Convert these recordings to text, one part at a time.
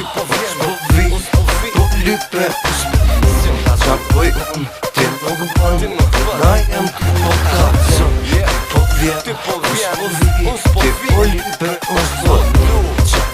Ti po vjen, po vi, po lype qa bëj unë, ti nuk bën na jem po kaco po vjen, po vi, ti po lype qa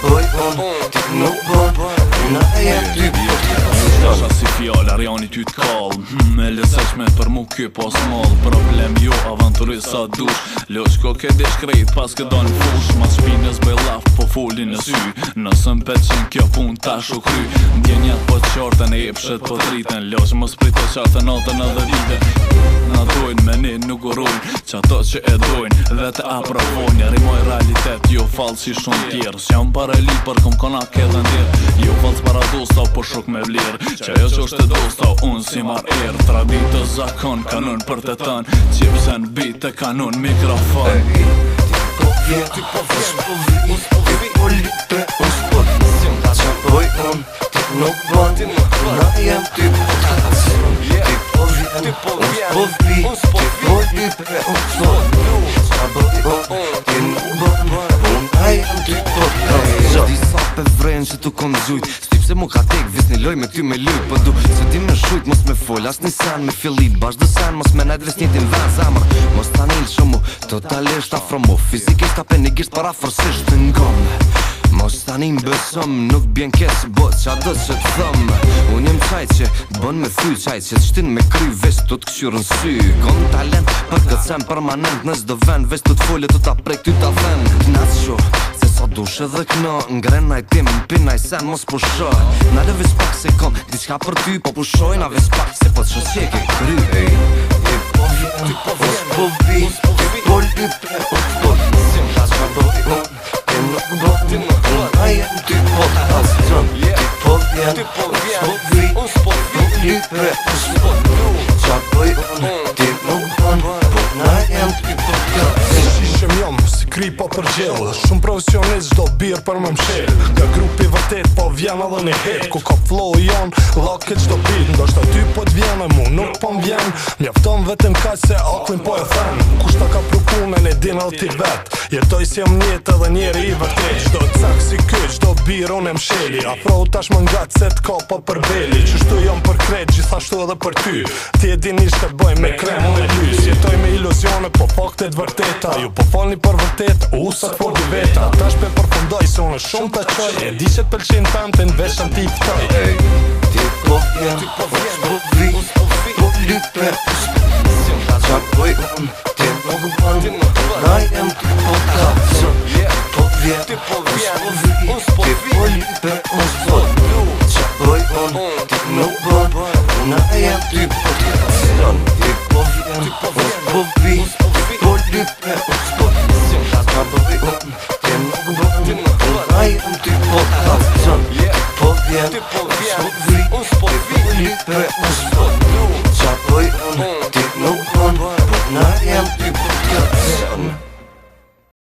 bëj unë, ti nuk bën na jem ty po Dasha si fjall, arjani ty t'kall Me leseqme për mu ky pas mall Problem jo, avanturist sa dush Loqko ke desh krejt pas ke do në fush Mas shpinës bëj laf, po folin në sy Nësë m'peqen kjo pun tash u kry Ndjenjat po qartën e epshet po driten Loq më sprite qartën natën edhe ditën Na dojnë me ne nuk urojnë Qa to që e dojnë dhe të aprovojnë Rimoj realitet, jo falë si shumë tjerë S'jam pare li për kom konak edhe ndirë Jo falë s'para dosta, po shok me vlerë Që jo që është e dosta, unë si mar erë Traditë zakon, kanon për të tanë Qipsen bitë, kanon mikrofon Ti po vjen, ti po vi, ti po lype qa bëj unë, ti nuk bën na jem ty po kaco Ti po vjen, po vi, ti po lype qa bëj unë, ti nuk bën na jem ty po kaco Disa pe vrenë që tu kom zujt Stip se mu ka tek, vis një loj me ty me lyt Po du, se ti me shujt, mos me fol As një sen me fillit, bash dë sen Mos me nejt ves njëtin ven zemër Mos ta nil shumë, totalisht afromu Fizikisht apenigisht parafërsisht ngome Mos tani m'besëm, nuk bjen kes bot qa do që t'thëm Unë jem qaj që bën me thy qaj që t'shtin me kry vesh t'u t'këshyrën sy Kon talent për këtë sen permanent Nës do ven vesh t'u t'folje t'u t'a prek t'u t'a ven T'nat shu, se sa dush edhe këno Ngrenaj tim, pinaj sen mos pusho Na lëvis pak se kom, diçka për ty po pushoj Na vis pak se po t'shos që ke kry Ti po vjen, po vi, ti po lype qa bëj unë, ti nuk bën na jem ty po kaco Ti po vjen, po vi, po lype qa bëj unë, ti nuk bën na jem ty po kaco Shishem jom, si kri po për gjell Shumë profesionist gjdo birë për më mshel Nga grupi vërtet po vjen edhe një hit Ku ka flow jon, laket gjdo bit Ndo shta ty po t'vjen e mu nuk po m'vjen Mjafton vetëm kaq se aklin po e them Kushta ka prukunen e din edhe ti vet Jetoj si jam njet edhe njeri i vërtet Gjdo cak si ky, gjdo birë unë e msheli Afro tash më nga se t'ka po për beli Qështu jom për krejt, gjithashtu edhe për ty Ti e din ishte boj me krem me lys Jetoj me iluzione po faktet vërteta Ju po falni për vërtet, sa t'for di veta Tash pe përfundoj se unë shumë të qoj E di që t'pëlqin tamtin veshën ti ftoj Ti po vjen, po vi, po lype qa bëj unë, ti nuk bën na jem ty po kaco Ti po vjen, po vi, ti po lype qa bëj unë,